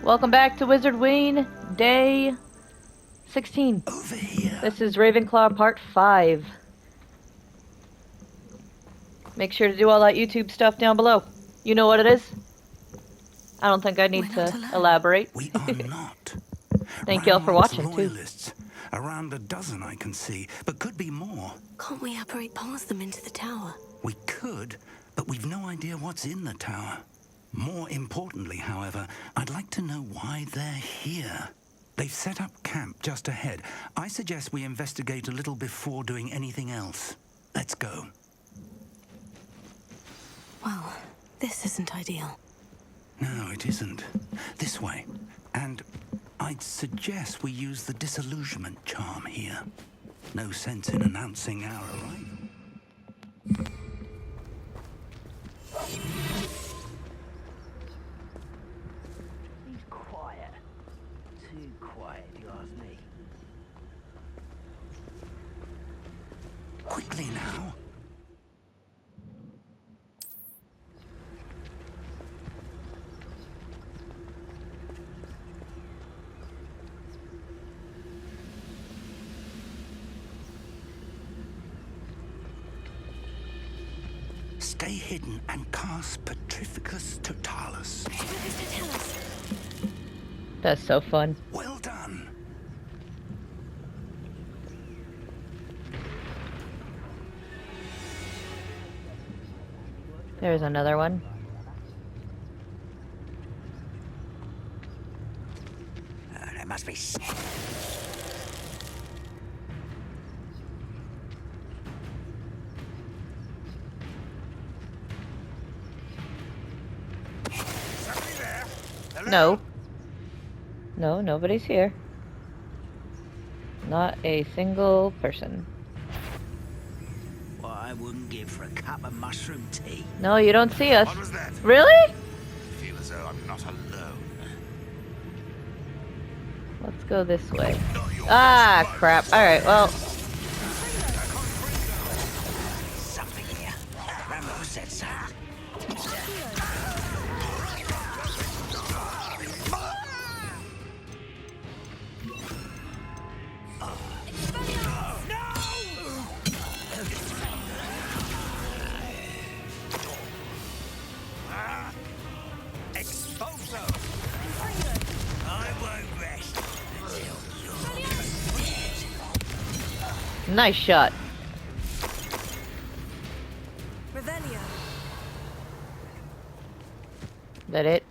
Welcome back to WIZARD-WEEN, day 16. Over here. This is Ravenclaw part 5. Make sure to do all that YouTube stuff down below. You know what it is? I don't think I need to elaborate. We are not. Thank y'all for watching, loyalists. Around a dozen I can see, but could be more. Can't we apparate past them into the tower? We could, but we've no idea what's in the tower. More importantly, however, I'd like to know why they're here. They've set up camp just ahead. I suggest we investigate a little before doing anything else. Let's go. Well, this isn't ideal. No, it isn't. This way. And I'd suggest we use the disillusionment charm here. No sense in announcing our arrival. He's quiet. Too quiet, if you ask me. Quickly now. Stay hidden and cast Petrificus Totalis. That's so fun. Well done. There's another one. There must be... No. No, nobody's here. Not a single person. What I wouldn't give for a cup of mushroom tea. No, you don't see us. What was that? Really? I feel as though I'm not alone. Let's go this way. Not your Ah, best crap. Alright, well. Something here. Rambo said so. Nice shot. Revelio. That it?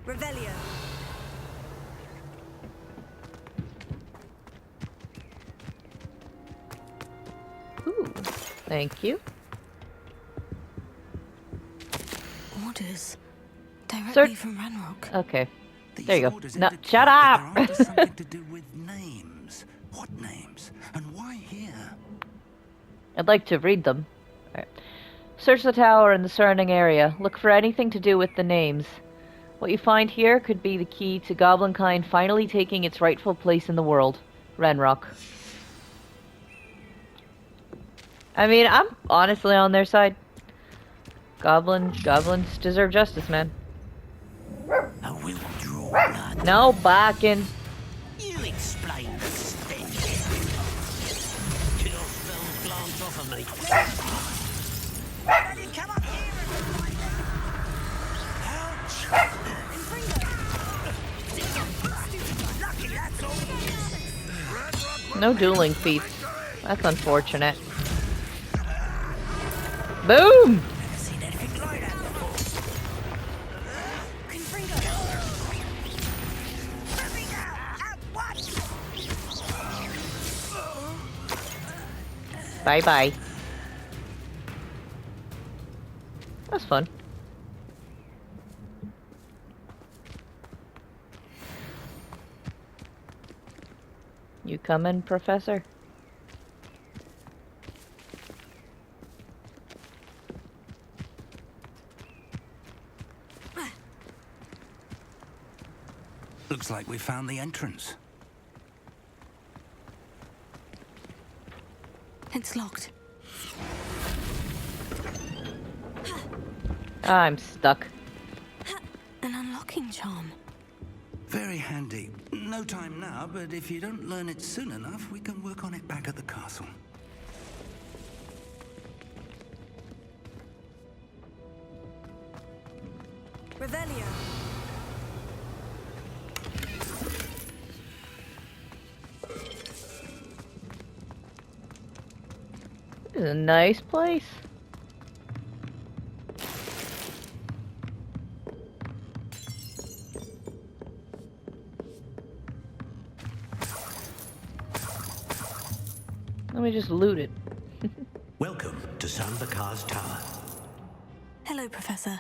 Revelio. Ooh, thank you. Orders. Directly Sir- from Ranrock. Okay. These There you go. orders No, indicate shut that up! they're after something to do with names. What names? And why here? I'd like to read them. Alright. Search the tower and the surrounding area. Look for anything to do with the names. What you find here could be the key to Goblinkind finally taking its rightful place in the world. Ranrock. I mean, I'm honestly on their side. Goblins deserve justice, man. I will draw blood. No barking. You explain the stench. Kill spells glance off of me. Come up here and... Lucky that's all. No dueling feats. That's unfortunate. Boom! Never seen anything like that before. Bye bye. That's fun. You coming, Professor? Looks like we found the entrance. It's locked. I'm stuck. An unlocking charm. Very handy. No time now, but if you don't learn it soon enough, we can work on it back at the castle. Revelio. This is a nice place. Let me just loot it. Welcome to Sanbakar's Tower. Hello, Professor.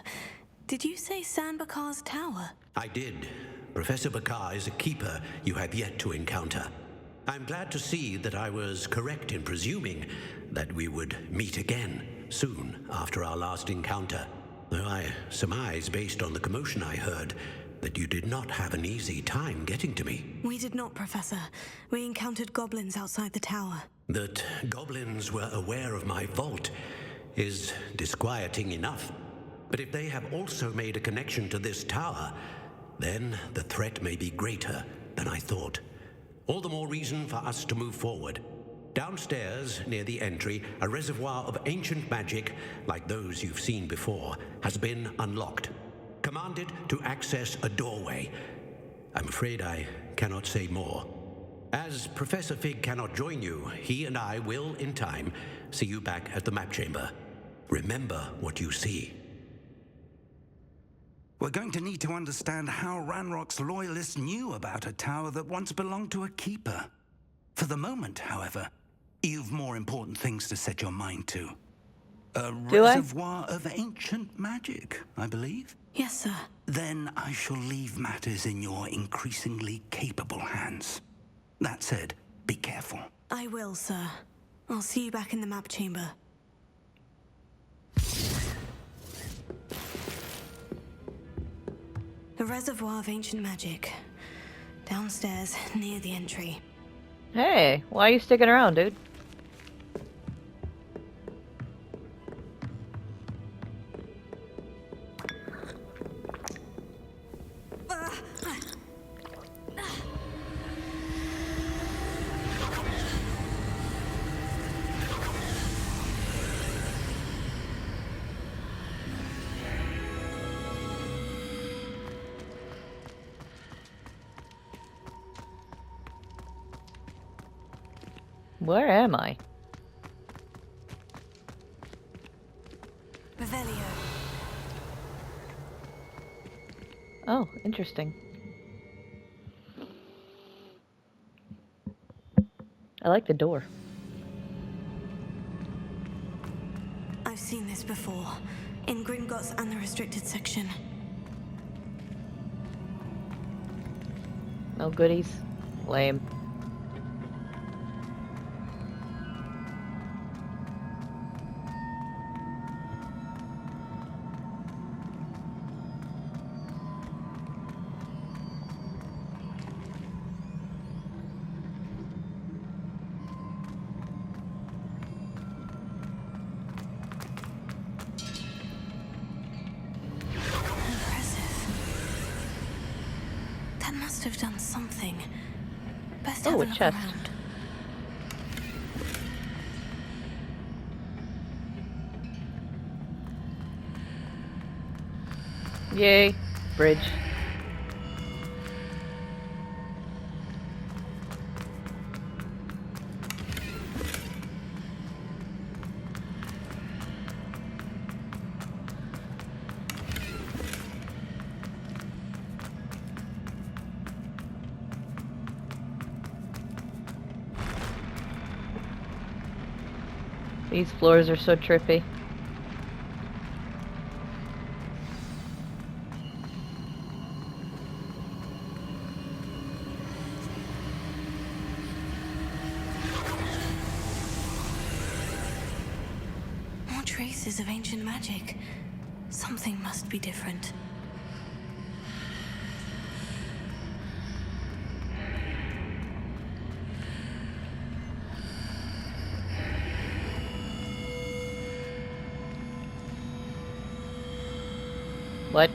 Did you say Sanbakar's Tower? I did. Professor Bakar is a keeper you have yet to encounter. I'm glad to see that I was correct in presuming that we would meet again soon after our last encounter. Though I surmise, based on the commotion I heard, that you did not have an easy time getting to me. We did not, Professor. We encountered goblins outside the tower. That goblins were aware of my vault is disquieting enough. But if they have also made a connection to this tower, then the threat may be greater than I thought. All the more reason for us to move forward. Downstairs, near the entry, a reservoir of ancient magic, like those you've seen before, has been unlocked. Commanded to access a doorway. I'm afraid I cannot say more. As Professor Fig cannot join you, he and I will, in time, see you back at the map chamber. Remember what you see. We're going to need to understand how Ranrock's loyalists knew about a tower that once belonged to a keeper. For the moment, however, you've more important things to set your mind to. A reservoir of ancient magic, I believe. Yes, sir. Then I shall leave matters in your increasingly capable hands. That said, be careful. I will, sir. I'll see you back in the map chamber. A reservoir of ancient magic. Downstairs, near the entry. Hey, why are you sticking around, dude? Where am I? Revelio. Oh, interesting. I like the door. I've seen this before. In Gringotts and the restricted section. No goodies. Lame. That must have done something. Best Oh, have a a look chest. around. Yay. Bridge. These floors are so trippy. traces of ancient magic. Something must be different. What?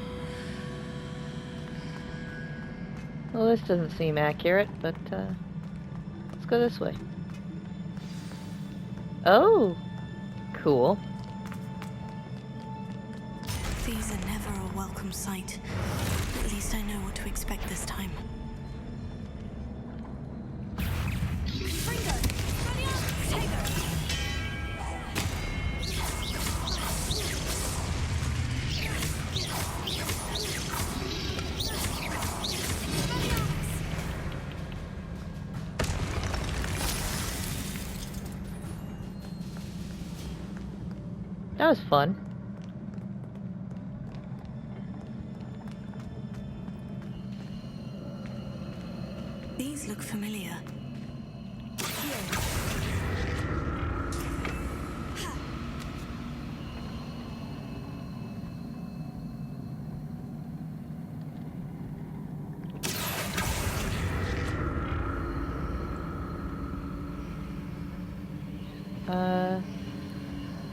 Well, this doesn't seem accurate, but, let's go this way. Oh! Cool. These are never a welcome sight. At least I know what to expect this time. That was fun. These look familiar.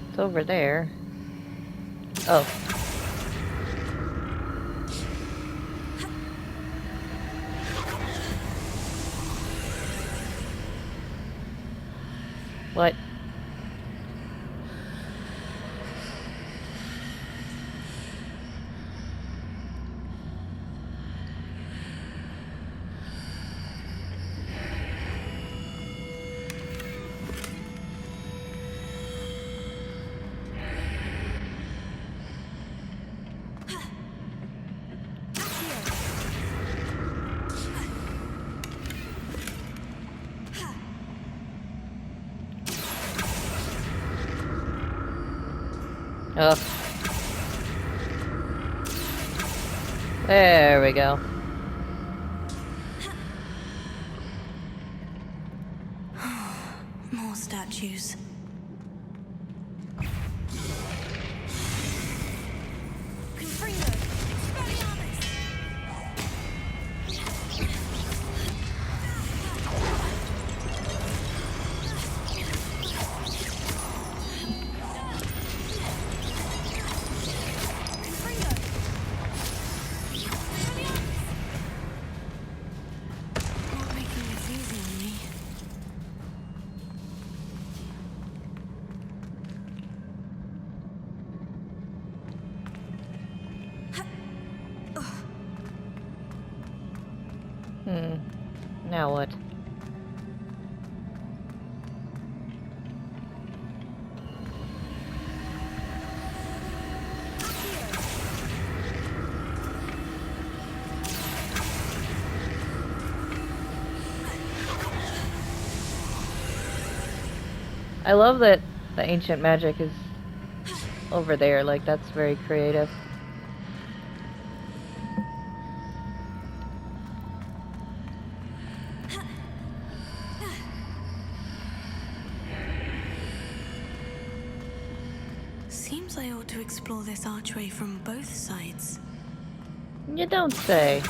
It's over there. Oh. What? Oh. There we go. More statues. Not making this easy on me. Now what? I love that the ancient magic is over there, like that's very creative. Seems I ought to explore this archway from both sides. You don't say.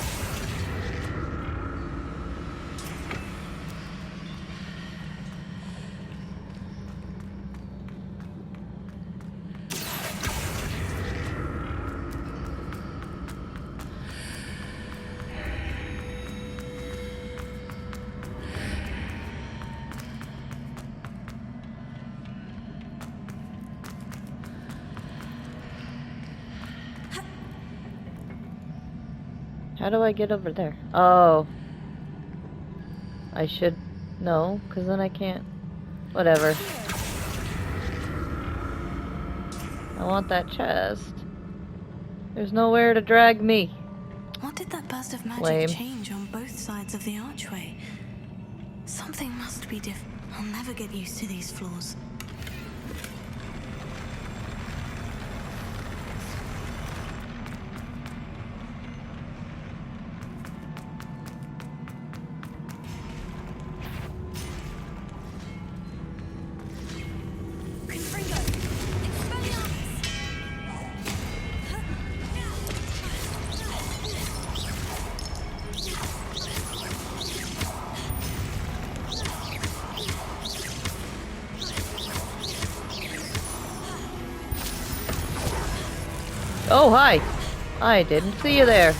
How do I get over there? Oh. I should know, because then I can't. Whatever. I want that chest. There's nowhere to drag me. What did that burst of magic Lame. change on both sides of the archway? Something must be different. I'll never get used to these floors. Confringo! Expelliarmus! Oh, hi! I didn't see you there.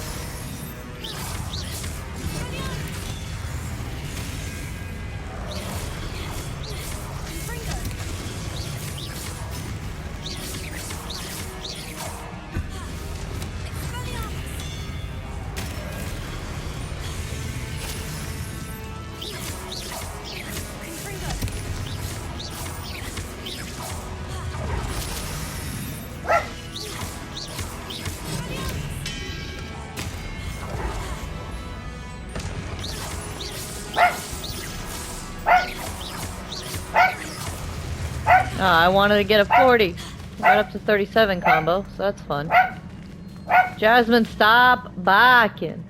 I wanted to get a 40. Got up to 37 combo, so that's fun. Jasmine, stop barking.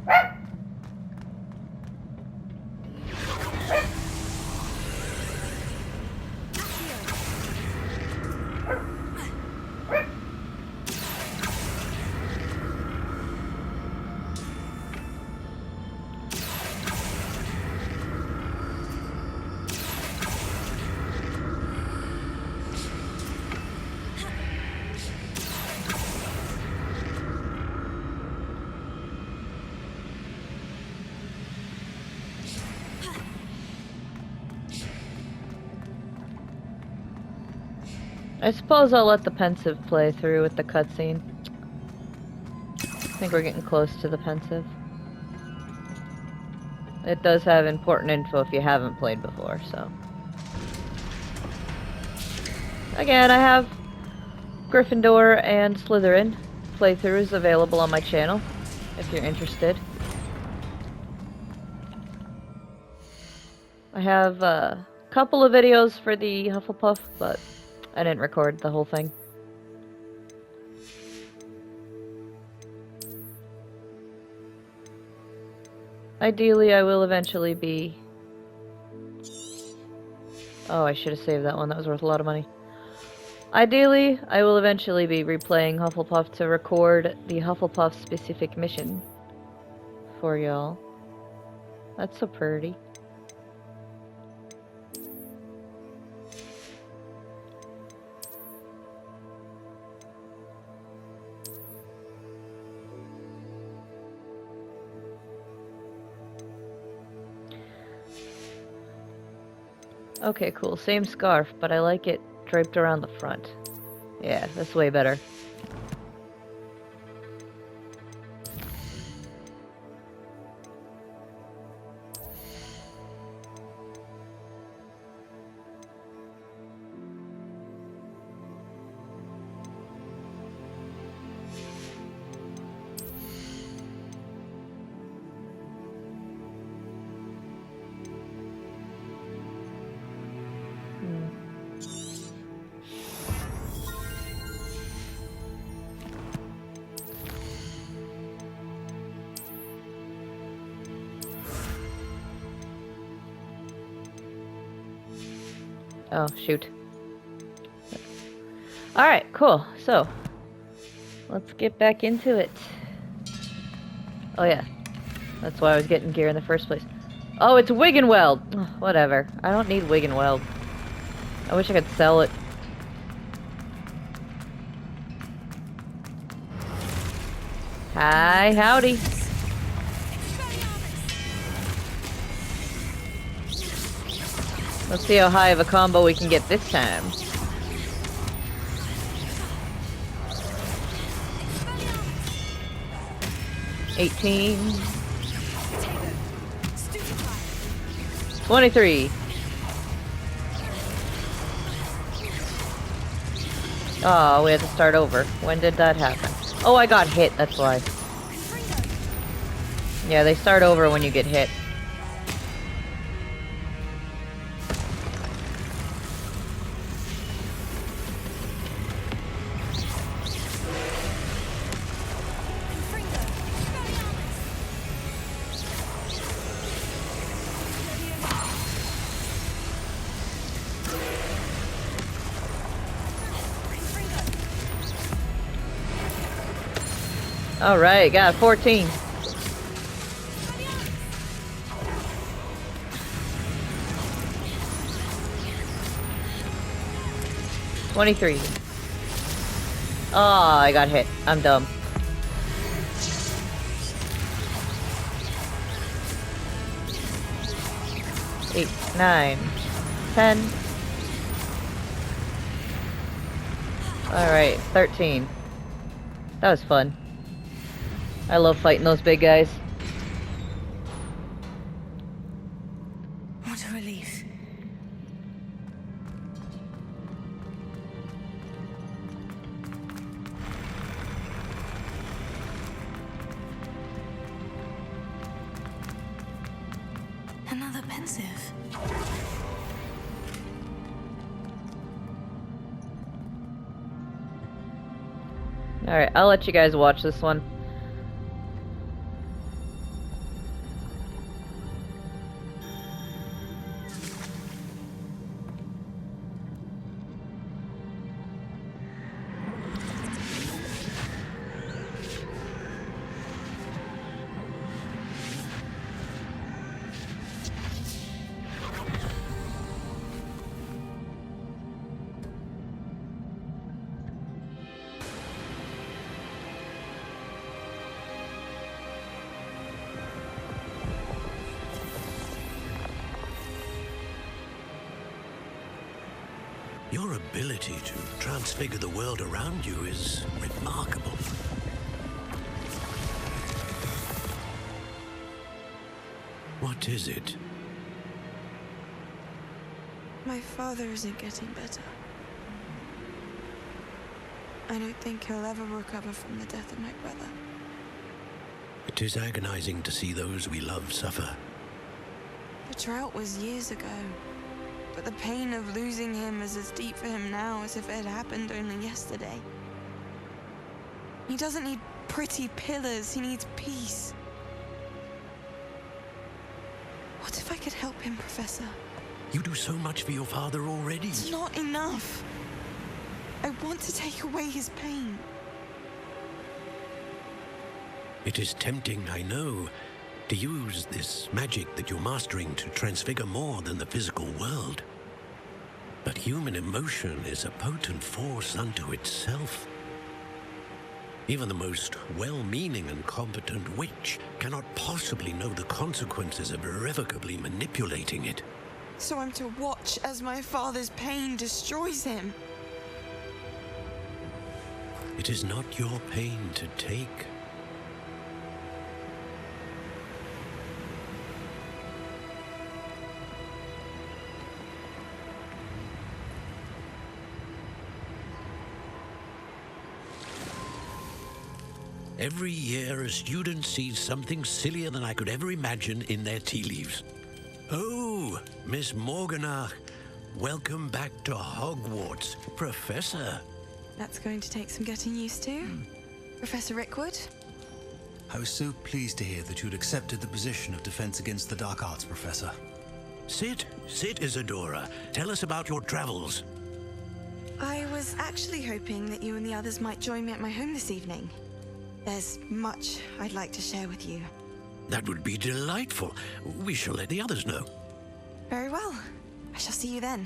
I suppose I'll let the pensive play through with the cutscene. I think we're getting close to the pensive. It does have important info if you haven't played before, so. Again, I have Gryffindor and Slytherin playthroughs available on my channel, if you're interested. I have a couple of videos for the Hufflepuff, but I didn't record the whole thing. Ideally, I will eventually be... Oh, I should have saved that one. That was worth a lot of money. Ideally, I will eventually be replaying Hufflepuff to record the Hufflepuff-specific mission for y'all. That's so pretty. Okay, cool. Same scarf, but I like it draped around the front. Yeah, that's way better. Oh, shoot. Alright, cool. So, let's get back into it. Oh yeah, that's why I was getting gear in the first place. Oh, it's Wiggenweld! Whatever. I don't need Wiggenweld. I wish I could sell it. Hi, howdy. Let's see how high of a combo we can get this time. $18. 23. Oh, we had to start over. When did that happen? Oh, I got hit, that's why. Yeah, they start over when you get hit. Alright, got 14. $23. Oh, I got hit. I'm dumb. 8, 9, 10. Alright, 13. That was fun. I love fighting those big guys. What a relief. Another pensive. Alright, I'll let you guys watch this one. Your ability to transfigure the world around you is remarkable. What is it? My father isn't getting better. I don't think he'll ever recover from the death of my brother. It is agonizing to see those we love suffer. The drought was years ago, but the pain of losing him is as deep for him now as if it had happened only yesterday. He doesn't need pretty pillars, he needs peace. What if I could help him, Professor? You do so much for your father already. It's not enough. I want to take away his pain. It is tempting, I know, to use this magic that you're mastering to transfigure more than the physical world. But human emotion is a potent force unto itself. Even the most well-meaning and competent witch cannot possibly know the consequences of irrevocably manipulating it. So I'm to watch as my father's pain destroys him. It is not your pain to take. Every year, a student sees something sillier than I could ever imagine in their tea leaves. Oh, Miss Morganach, welcome back to Hogwarts, Professor. That's going to take some getting used to. Professor Rickwood? I was so pleased to hear that you'd accepted the position of Defense Against the Dark Arts, Professor. Sit, Isadora. Tell us about your travels. I was actually hoping that you and the others might join me at my home this evening. There's much I'd like to share with you. That would be delightful. We shall let the others know. Very well. I shall see you then.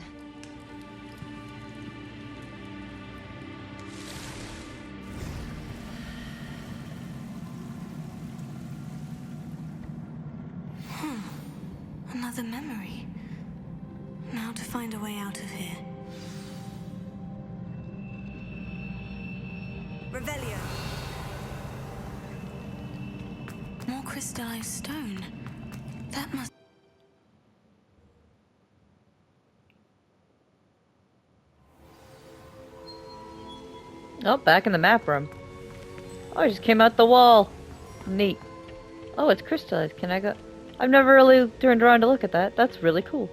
Another memory. Now to find a way out of here. Revelio. More crystallized stone. That must... Oh, back in the map room. Oh, I just came out the wall. Neat. Oh, it's crystallized. Can I go? I've never really turned around to look at that. That's really cool.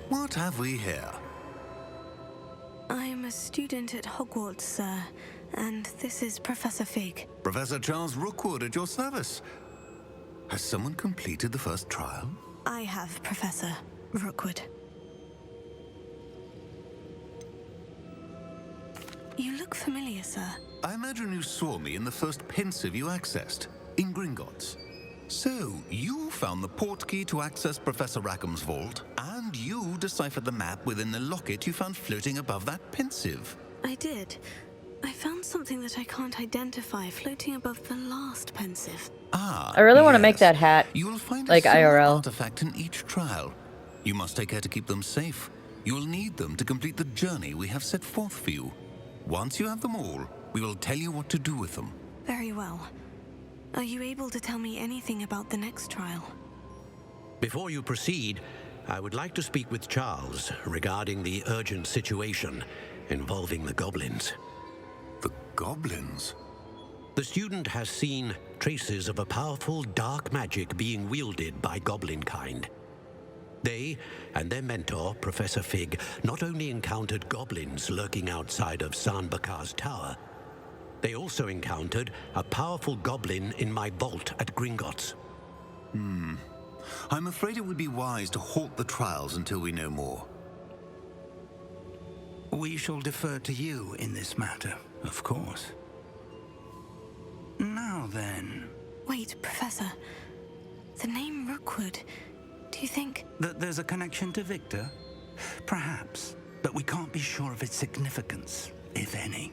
What have we here? I'm a student at Hogwarts, sir, and this is Professor Fig. Professor Charles Rookwood at your service. Has someone completed the first trial? I have, Professor Rookwood. You look familiar, sir. I imagine you saw me in the first pensive you accessed, in Gringotts. So, you found the portkey to access Professor Rackham's vault, and you deciphered the map within the locket you found floating above that pensive. I did. I found something that I can't identify floating above the last pensive. Ah, I really want to make yes. that hat, You will find a like similar IRL. artifact in each trial. You must take care to keep them safe. You will need them to complete the journey we have set forth for you. Once you have them all, we will tell you what to do with them. Very well. Are you able to tell me anything about the next trial? Before you proceed, I would like to speak with Charles regarding the urgent situation involving the goblins. The goblins? The student has seen traces of a powerful dark magic being wielded by goblin kind. They and their mentor, Professor Fig, not only encountered goblins lurking outside of San Bakar's tower, they also encountered a powerful goblin in my vault at Gringotts. I'm afraid it would be wise to halt the trials until we know more. We shall defer to you in this matter, of course. Now then, Wait, Professor. The name Rookwood. Do you think... that there's a connection to Victor? Perhaps, but we can't be sure of its significance, if any.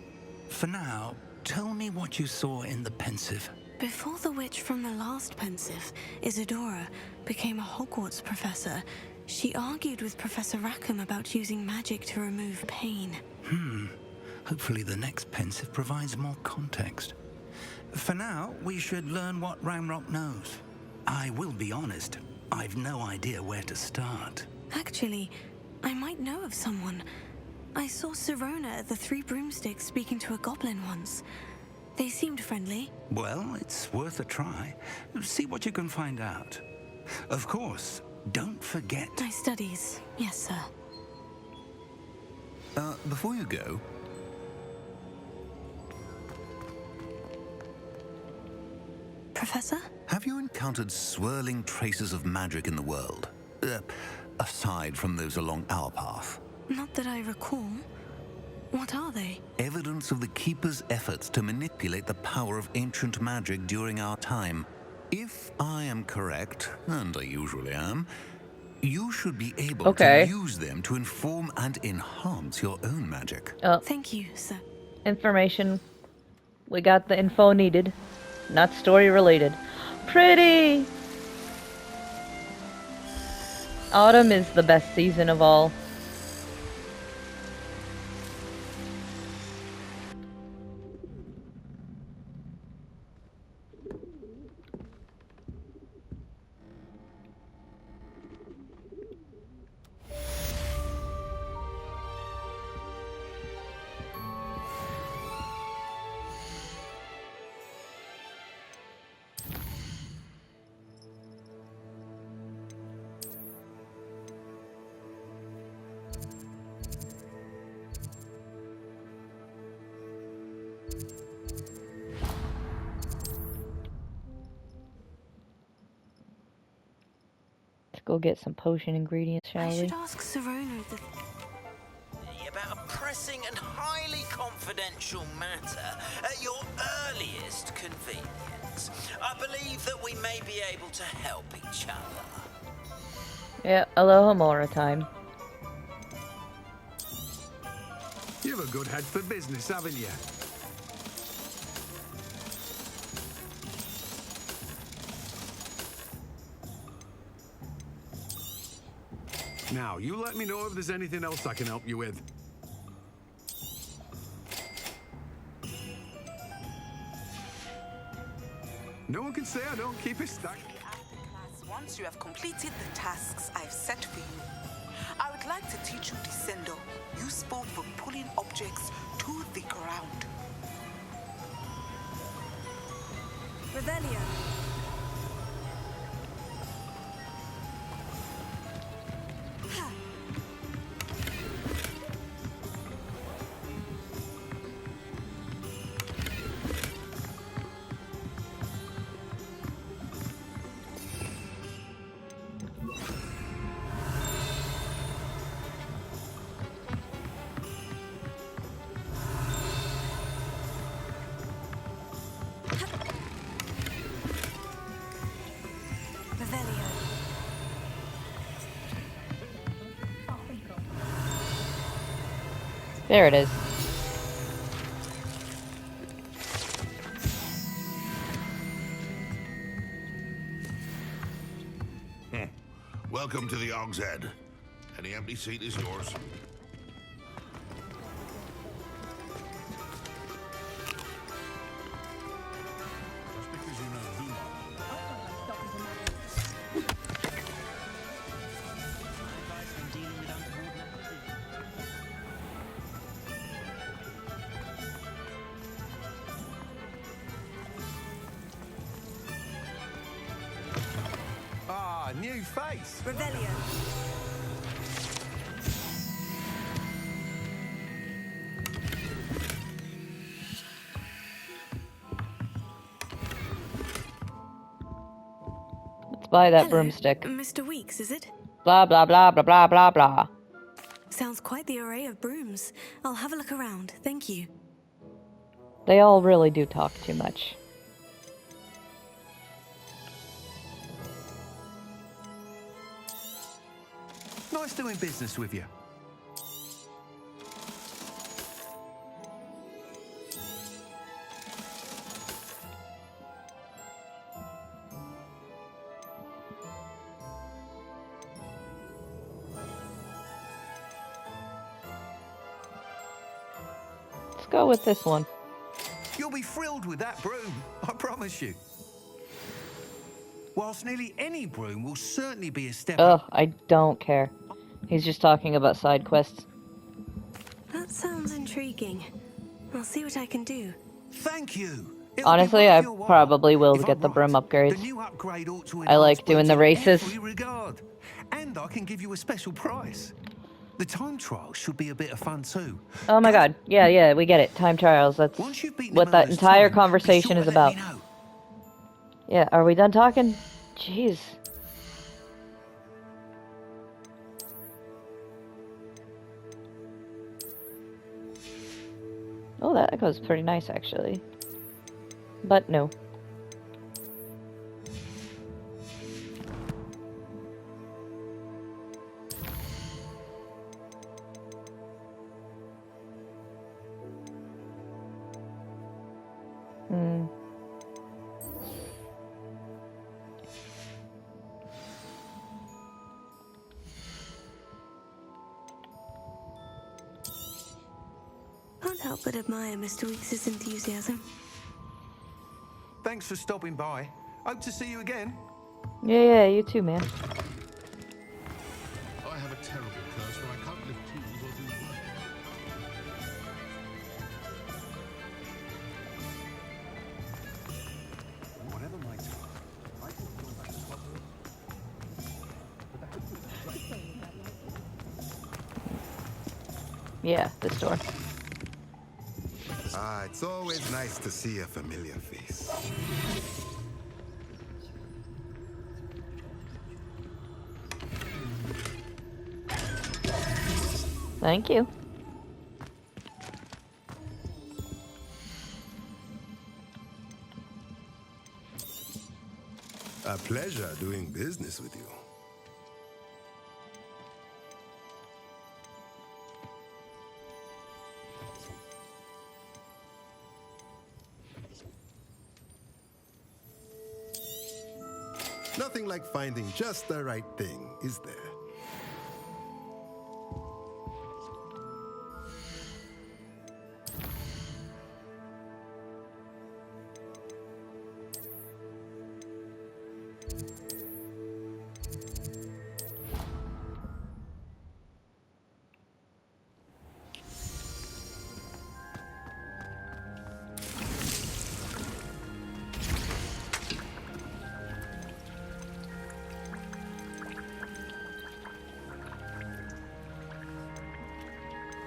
For now, tell me what you saw in the pensive. Before the witch from the last pensive, Isadora, became a Hogwarts professor, she argued with Professor Rackham about using magic to remove pain. Hopefully the next pensive provides more context. For now, we should learn what Ramrock knows. I will be honest, I've no idea where to start. Actually, I might know of someone. I saw Sirona at the Three Broomsticks speaking to a goblin once. They seemed friendly. Well, it's worth a try. See what you can find out. Of course, don't forget... My studies, yes, sir. Before you go, Professor? have you encountered swirling traces of magic in the world? Aside from those along our path. Not that I recall. What are they? Evidence of the Keeper's efforts to manipulate the power of ancient magic during our time. If I am correct, and I usually am, you should be able to use them to inform and enhance your own magic. Thank you, sir. Information. We got the info needed. Not story related. Pretty! Autumn is the best season of all. Go get some potion ingredients, shall I we? should ask Sirona the... About a pressing and highly confidential matter at your earliest convenience. I believe that we may be able to help each other. Yeah, aloha Mora time. You've a good head for business, haven't you? Now, you let me know if there's anything else I can help you with. No one can say I don't keep it stacked. After class, once you have completed the tasks I've set for you, I would like to teach you Descendo, useful for pulling objects to the ground. Revelio. There it is. Welcome to the Og's Head. Any empty seat is yours. Just because you know who Ah, new face. Revelio. Let's buy that Hello, broomstick. Mr. Weeks, is it? Blah, blah, blah, blah, blah, blah, blah. Sounds quite the array of brooms. I'll have a look around. Thank you. They all really do talk too much. Nice doing business with you. Let's go with this one. You'll be thrilled with that broom, I promise you. Whilst nearly any broom will certainly be a step Ugh, up. I don't care. He's just talking about side quests. That sounds intriguing. I'll see what I can do. Thank you. Honestly, I probably will get the broom upgrades. The new upgrade ought to I like enhance doing the brooms in races. every regard. And I can give you a special price. The time trial should be a bit of fun too. Oh my god. Yeah, we get it. Time trials. That's Once you've beaten what them that another's entire time, conversation be is sure to let about. me know. Yeah, are we done talking? Jeez. Oh, that goes pretty nice, actually. But no. Can't help but admire Mr. Weeks' enthusiasm. Thanks for stopping by. Hope to see you again. Yeah, you too, man. I have a terrible curse where I can't lift tools or do work. Whatever my task, I can feel that trouble. Yeah, this door. Ah, it's always nice to see a familiar face. Thank you. A pleasure doing business with you. Nothing like finding just the right thing, is there?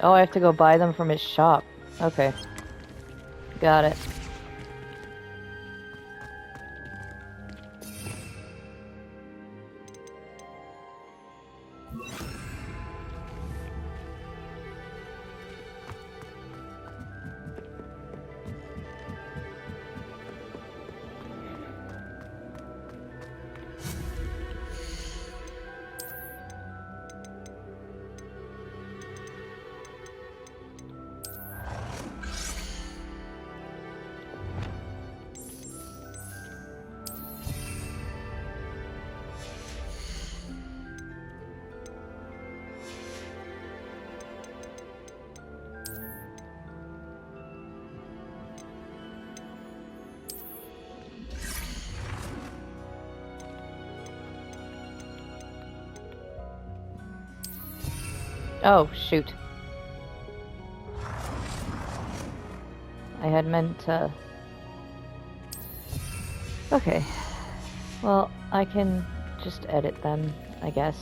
Oh, I have to go buy them from his shop. Okay. Got it. Oh, shoot. I had meant to... Okay. Well, I can just edit them, I guess.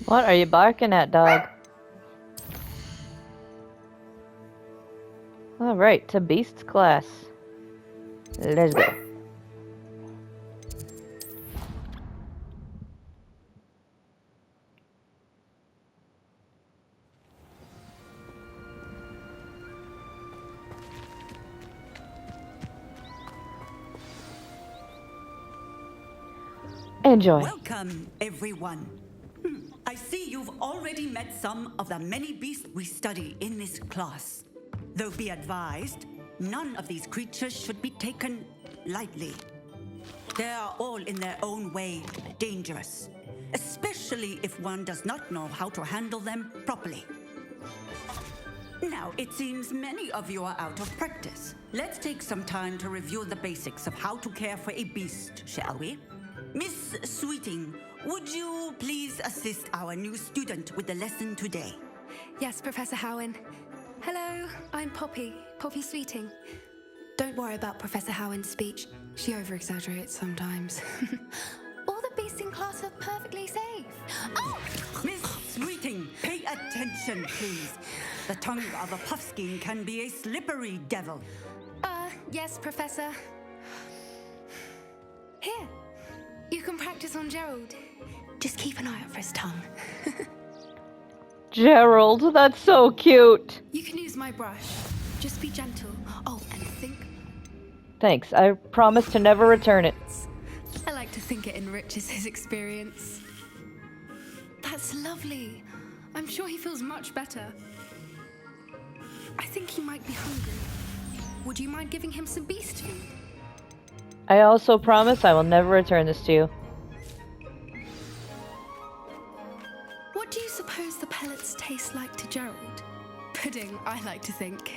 What are you barking at, dog? Alright, to Beast's class. Let's go. Enjoy. Welcome, everyone. I see you've already met some of the many beasts we study in this class. Though be advised, none of these creatures should be taken lightly. They are all in their own way dangerous, especially if one does not know how to handle them properly. Now, it seems many of you are out of practice. Let's take some time to review the basics of how to care for a beast, shall we? Miss Sweeting, would you please assist our new student with the lesson today? Yes, Professor Howen. Hello, I'm Poppy Sweeting. Don't worry about Professor Howen's speech. She over-exaggerates sometimes. All the beasts in class are perfectly safe. Oh! Miss Sweeting, pay attention, please. The tongue of a puffskein can be a slippery devil. Yes, Professor. Here, you can practice on Gerald. Just keep an eye out for his tongue. Gerald, that's so cute. You can use my brush. Just be gentle. Oh, and think. Thanks. I promise to never return it. I like to think it enriches his experience. That's lovely. I'm sure he feels much better. I think he might be hungry. Would you mind giving him some beast food? I also promise I will never return this to you. What do you suppose the pellets taste like to Gerald? Pudding, I like to think.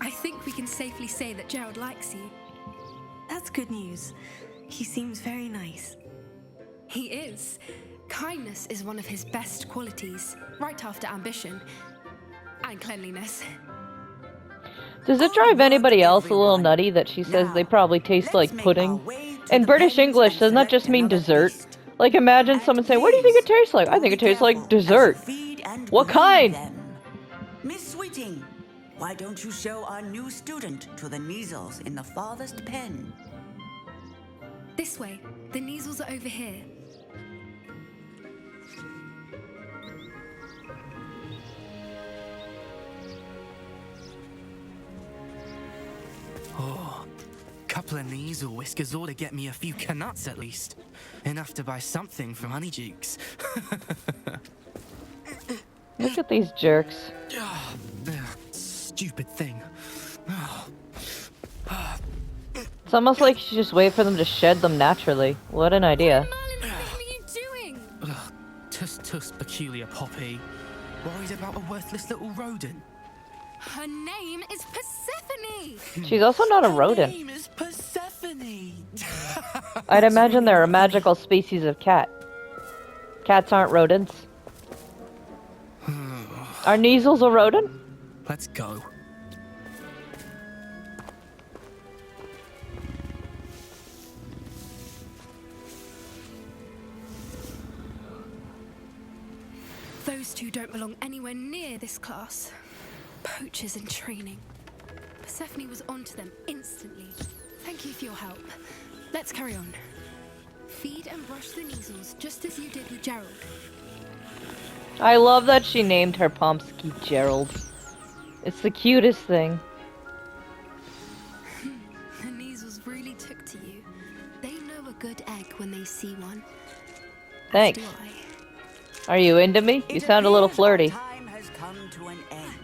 I think we can safely say that Gerald likes you. That's good news. He seems very nice. He is. Kindness is one of his best qualities, right after ambition and cleanliness. Does it drive anybody else a little nutty that she says they probably taste like pudding? In British English, doesn't that just mean dessert? Like, imagine someone saying, what do you think it tastes like? I think it tastes like dessert. What kind? Miss Sweeting, why don't you show our new student to the measles in the farthest pen? This way. The measles are over here. Oh, couple of Neasel whiskers ought to get me a few canuts at least. Enough to buy something from Honeydukes. Look at these jerks. Stupid thing. It's almost like you should just wait for them to shed them naturally. What an idea. What are you doing? Tuss, peculiar Poppy. Worried about a worthless little rodent? Her name is Persephone! She's also not a rodent. Her name is Persephone! I'd imagine they're a magical species of cat. Cats aren't rodents. Are Kneazles a rodent? Let's go. Those two don't belong anywhere near this class. Poachers in training. Persephone was onto them instantly. Thank you for your help. Let's carry on. Feed and brush the Kneazles just as you did with Gerald. I love that she named her Pomsky Gerald. It's the cutest thing. The Kneazles really took to you. They know a good egg when they see one. Thanks. As do I. Are you into me? You sound a little flirty. Time has come to an end.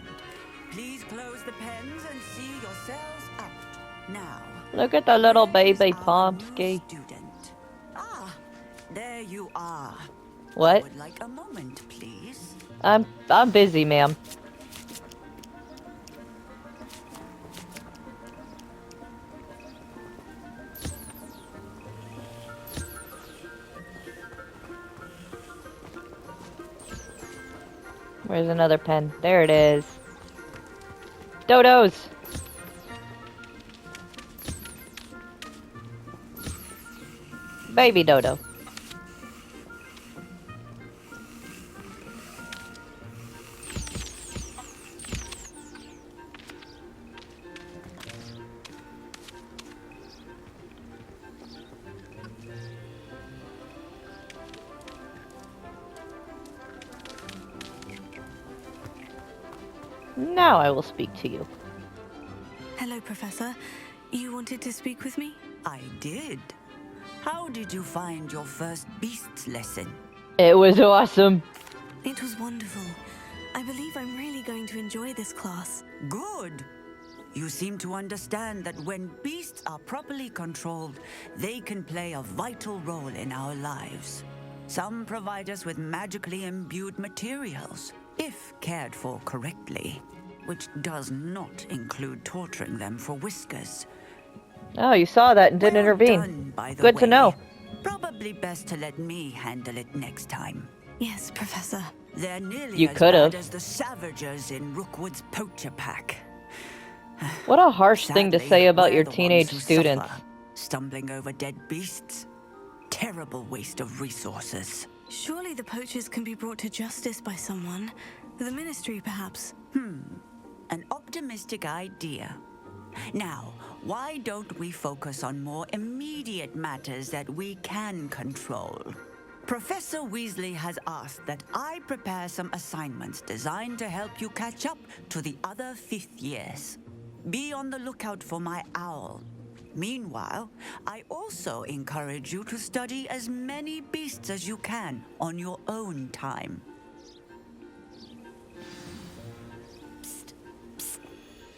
Please close the pens and see yourselves out. Now. Look at the little baby Pomsky. Ah, there you are. What? I would like a moment, please. I'm busy, ma'am. Where's another pen? There it is. Dodos! Baby Dodo. Now I will speak to you. Hello, Professor. You wanted to speak with me? I did. How did you find your first beasts lesson? It was awesome. It was wonderful. I believe I'm really going to enjoy this class. Good. You seem to understand that when beasts are properly controlled, they can play a vital role in our lives. Some provide us with magically imbued materials, if cared for correctly, which does not include torturing them for whiskers. Oh, you saw that and didn't intervene. Done, by the Good to way. know. Probably best to let me handle it next time. Yes, Professor. They're nearly You as could've. bad as the Savagers in Rookwood's poacher pack. What a harsh thing to Sadly, say about we're your the ones teenage who students. suffer, stumbling over dead beasts. Terrible waste of resources. Surely the poachers can be brought to justice by someone. The Ministry, perhaps. An optimistic idea. Now, why don't we focus on more immediate matters that we can control? Professor Weasley has asked that I prepare some assignments designed to help you catch up to the other 5th years. Be on the lookout for my owl. Meanwhile, I also encourage you to study as many beasts as you can on your own time.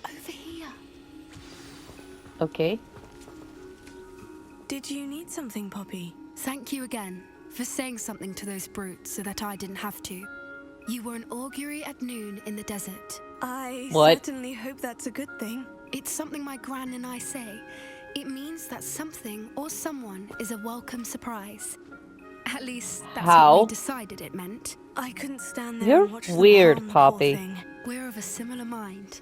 Over here. Okay. Did you need something, Poppy? Thank you again for saying something to those brutes so that I didn't have to. You were an augury at noon in the desert. I What? certainly hope that's a good thing. It's something my gran and I say. It means that something or someone is a welcome surprise. At least that's How? what we decided it meant. I couldn't stand there You're and watch them weird, harm the poor Poppy. thing. We're of a similar mind.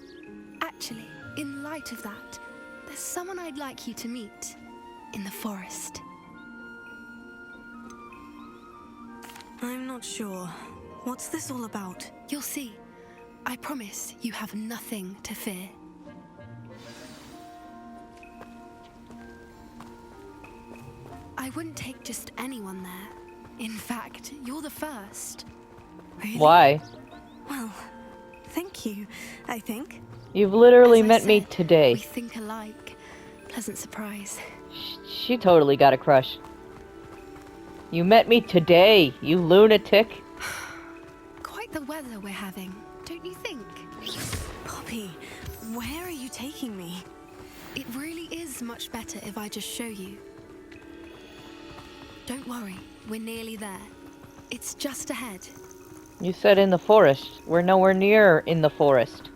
Actually, in light of that, there's someone I'd like you to meet in the forest. I'm not sure. What's this all about? You'll see. I promise you have nothing to fear. I wouldn't take just anyone there. In fact, you're the first. Really? Why? Well, thank you, I think. You've literally As I met me said, today. We think alike. Pleasant surprise. She totally got a crush. You met me today, you lunatic. Quite the weather we're having, don't you think? Poppy, where are you taking me? It really is much better if I just show you. Don't worry, we're nearly there. It's just ahead. You said in the forest. We're nowhere near in the forest.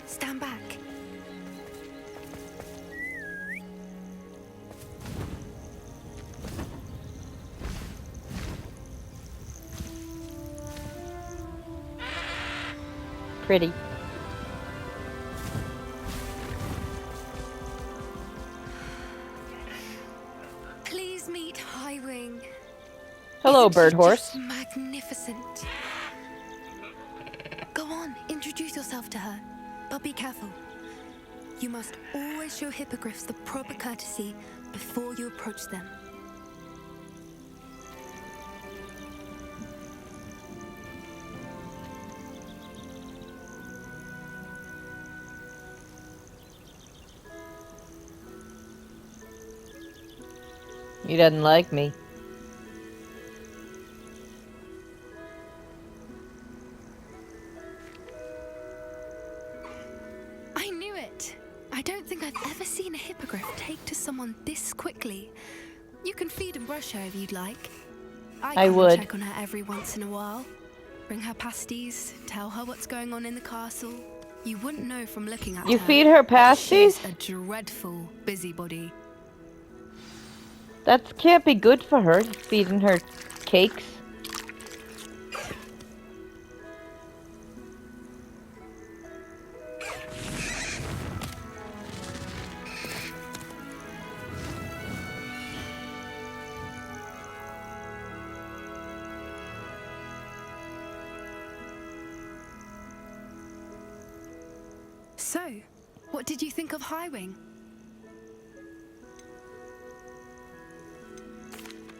Stand back. Pretty. Please meet Highwing. Hello, Isn't bird she horse. just magnificent. Go on, introduce yourself to her, but be careful. You must always show hippogriffs the proper courtesy before you approach them. He doesn't like me. I knew it. I don't think I've ever seen a hippogriff take to someone this quickly. You can feed and brush her if you'd like. I come would. and check on her every once in a while. Bring her pasties, tell her what's going on in the castle. You wouldn't know from looking at her. You feed her pasties? She's a dreadful busybody. That can't be good for her, feeding her cakes. So, what did you think of Highwing?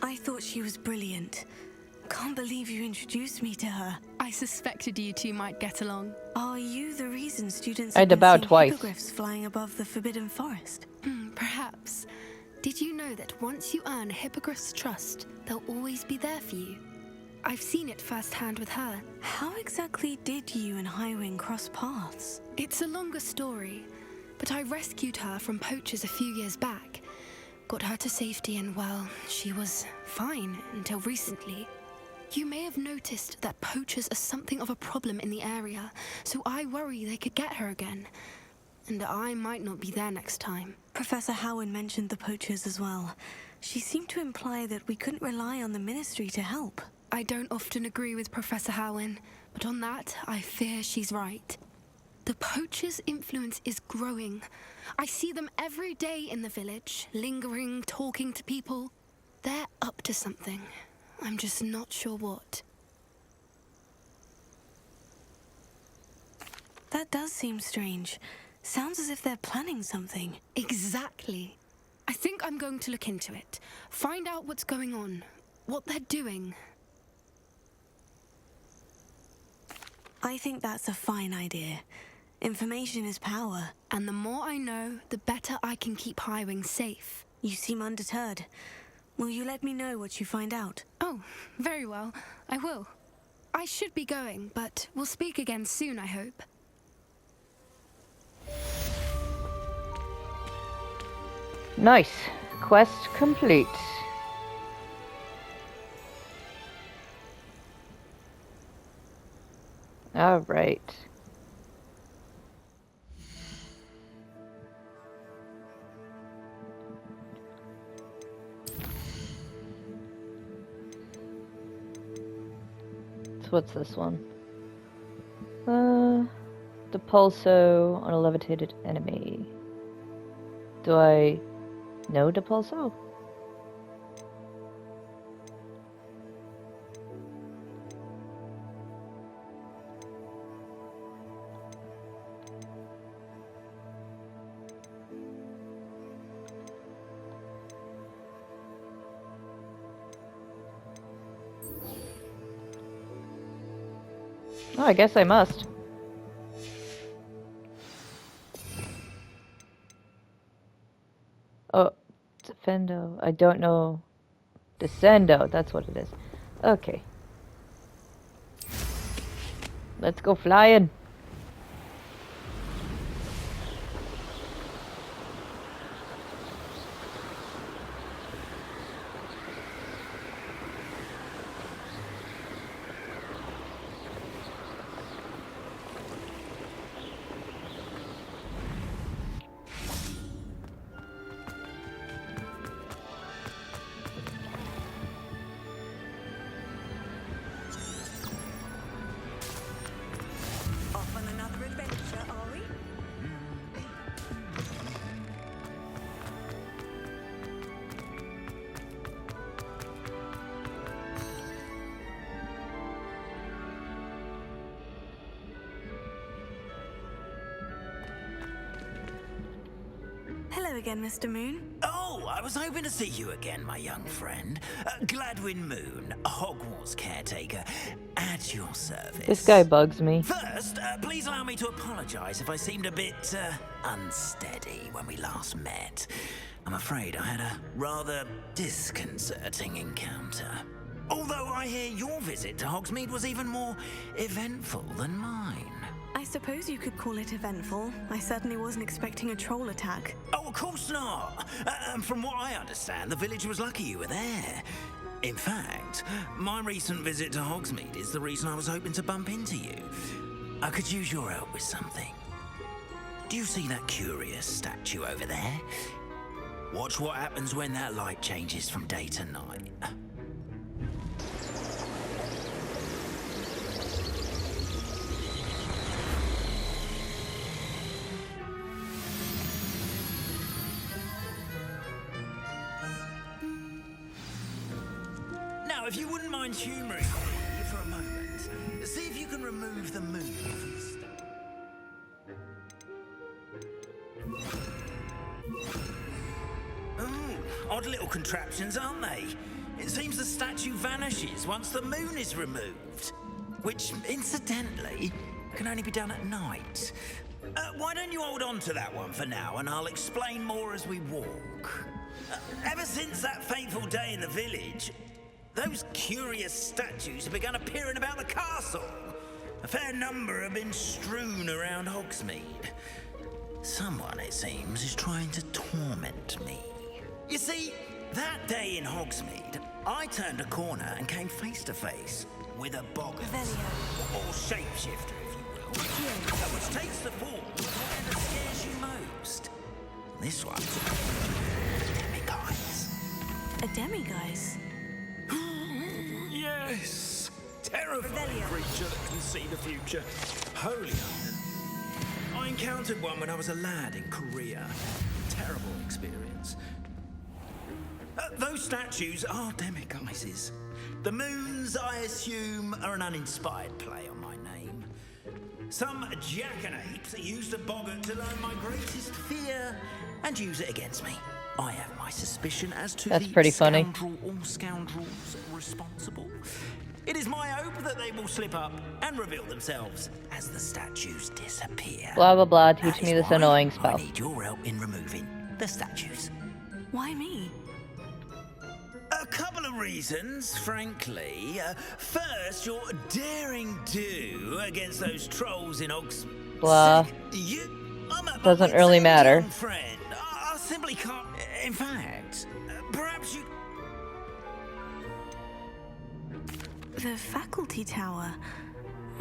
I thought she was brilliant. Can't believe you introduced me to her. I suspected you two might get along. Are you the reason students I have been devoured seeing twice. hippogriffs flying above the Forbidden Forest? Perhaps. Did you know that once you earn a hippogriff's trust, they'll always be there for you? I've seen it firsthand with her. How exactly did you and Highwing cross paths? It's a longer story, but I rescued her from poachers a few years back. Got her to safety and, well, she was fine until recently. You may have noticed that poachers are something of a problem in the area, so I worry they could get her again. And I might not be there next time. Professor Howin mentioned the poachers as well. She seemed to imply that we couldn't rely on the Ministry to help. I don't often agree with Professor Howin, but on that, I fear she's right. The poachers' influence is growing. I see them every day in the village, lingering, talking to people. They're up to something. I'm just not sure what. That does seem strange. Sounds as if they're planning something. Exactly. I think I'm going to look into it. Find out what's going on, what they're doing. I think that's a fine idea. Information is power. And the more I know, the better I can keep Highwing safe. You seem undeterred. Will you let me know what you find out? Oh, very well. I will. I should be going, but we'll speak again soon, I hope. Nice. Quest complete. All right. So what's this one? The pulso on a levitated enemy. Do I know the pulso? Oh, I guess I must. Oh, Defendo. I don't know. Descendo, that's what it is. Okay. Let's go flying. Hello again, Mr. Moon. Oh, I was hoping to see you again, my young friend. Gladwin Moon, Hogwarts caretaker, at your service. This guy bugs me. First, please allow me to apologize if I seemed a bit unsteady when we last met. I'm afraid I had a rather disconcerting encounter. Although I hear your visit to Hogsmeade was even more eventful than mine. I suppose you could call it eventful. I certainly wasn't expecting a troll attack. Oh, of course not. From what I understand, the village was lucky you were there. In fact, my recent visit to Hogsmeade is the reason I was hoping to bump into you. I could use your help with something. Do you see that curious statue over there? Watch what happens when that light changes from day to night. Now, if you wouldn't mind humouring me for a moment, see if you can remove the moon from the statue. Oh, odd little contraptions, aren't they? It seems the statue vanishes once the moon is removed. Which, incidentally, can only be done at night. Why don't you hold on to that one for now, and I'll explain more as we walk. Ever since that fateful day in the village, those curious statues have begun appearing about the castle. A fair number have been strewn around Hogsmeade. Someone, it seems, is trying to torment me. You see, that day in Hogsmeade, I turned a corner and came face to face with a boggart, or shapeshifter, if you will, which takes the form of whatever scares you most. This one's demiguise. A demiguise? Yes! Terrifying creature that can see the future. Holy I encountered one when I was a lad in Korea. Terrible experience. Those statues are demiguises. The moons, I assume, are an uninspired play on my name. Some jackanapes used a boggart to learn my greatest fear and use it against me. I have my suspicion as to That's the pretty funny. scoundrel or scoundrels responsible. It is my hope that they will slip up and reveal themselves as the statues disappear. Blah blah blah, teach me this annoying I spell. need your help in removing the statues. Why me? A couple of reasons, frankly. First, your daring do against those trolls in Oxford. Blah. Doesn't really matter. Friend, I simply can't. In fact, perhaps you. The faculty tower.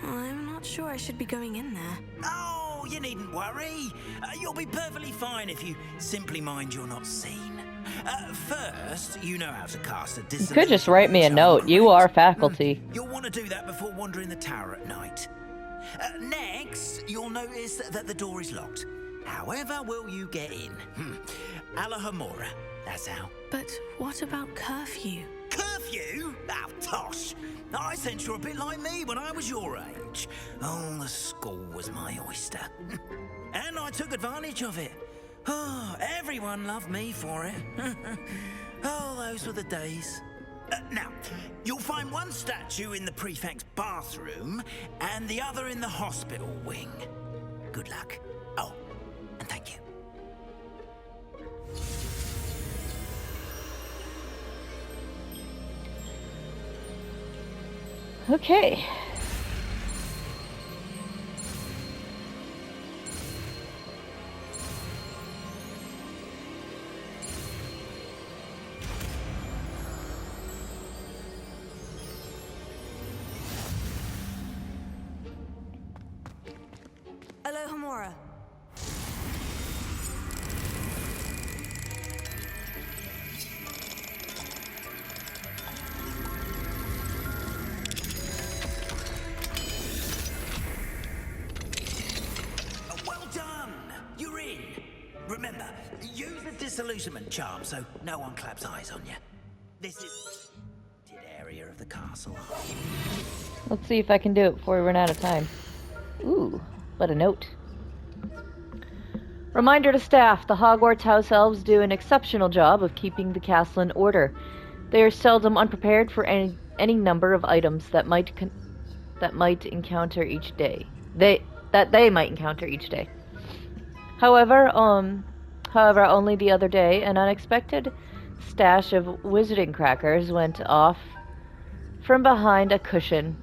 I'm not sure I should be going in there. Oh, you needn't worry. You'll be perfectly fine if you simply mind you're not seen. First, you know how to cast a You disillusion. could just write me a note. You are faculty. You'll want to do that before wandering the tower at night. Next, you'll notice that the door is locked. However will you get in? Alahomora, that's how. But what about curfew? Curfew? Oh, tosh. I sense you're a bit like me when I was your age. Oh, the school was my oyster. And I took advantage of it. Oh, everyone loved me for it. Oh, those were the days. Now, you'll find one statue in the prefect's bathroom and the other in the hospital wing. Good luck. Oh, and thank you. Okay. Alohomora. Well done! You're in. Remember, use the disillusionment charm so no one claps eyes on you. This is the area of the castle. Let's see if I can do it before we run out of time. Ooh, what a note. Reminder to staff, the Hogwarts house elves do an exceptional job of keeping the castle in order. They are seldom unprepared for any number of items that might encounter each day. They might encounter each day. However, only the other day, an unexpected stash of wizarding crackers went off from behind a cushion.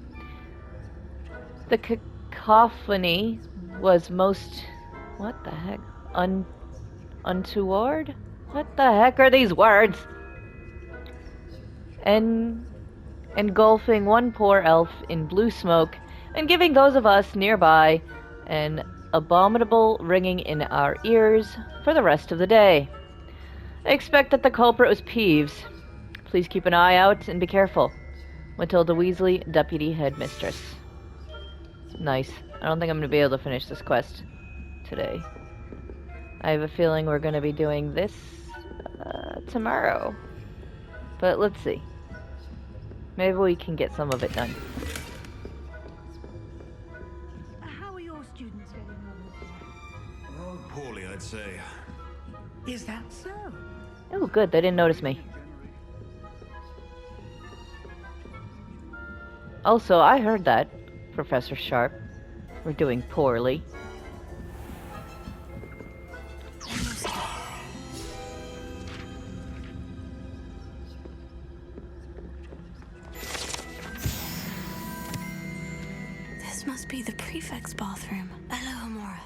The cacophony was most... what the heck? Untoward? What the heck are these words? Engulfing one poor elf in blue smoke, and giving those of us nearby an abominable ringing in our ears for the rest of the day. I expect that the culprit was Peeves. Please keep an eye out and be careful. Matilda Weasley, Deputy Headmistress. Nice. I don't think I'm going to be able to finish this quest today. I have a feeling we're going to be doing this tomorrow. But let's see. Maybe we can get some of it done. How are your students getting on? Oh, poorly, I'd say. Is that so? Oh, good. They didn't notice me. Also, I heard that, Professor Sharp. We're doing poorly. This must be the prefect's bathroom. Hello, Amora.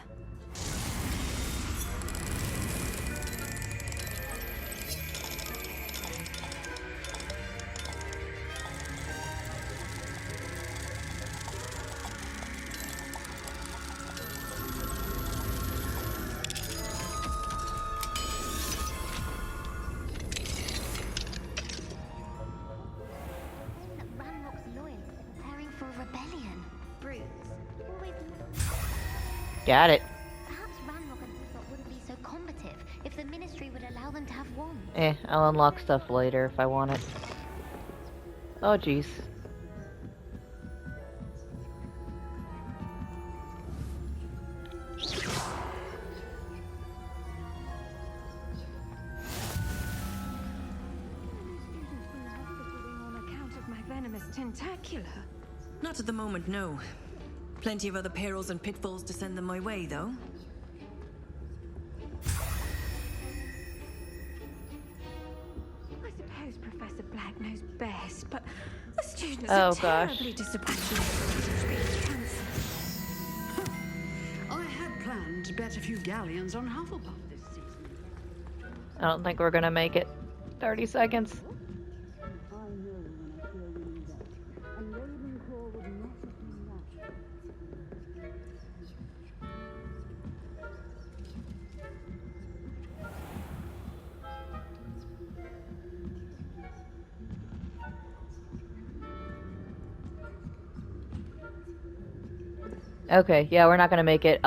Got it. Perhaps Ranrock and Hufflepuff wouldn't be so combative if the Ministry would allow them to have one. I'll unlock stuff later if I want it. Oh, jeez. Tentacular? Not at the moment, no. Plenty of other perils and pitfalls to send them my way, though. I suppose Professor Black knows best, but the students Oh, are gosh. terribly disappointed. I had planned to bet a few galleons on Hufflepuff this season. I don't think we're gonna make it. 30 seconds. Okay, yeah, we're not gonna make it. I'll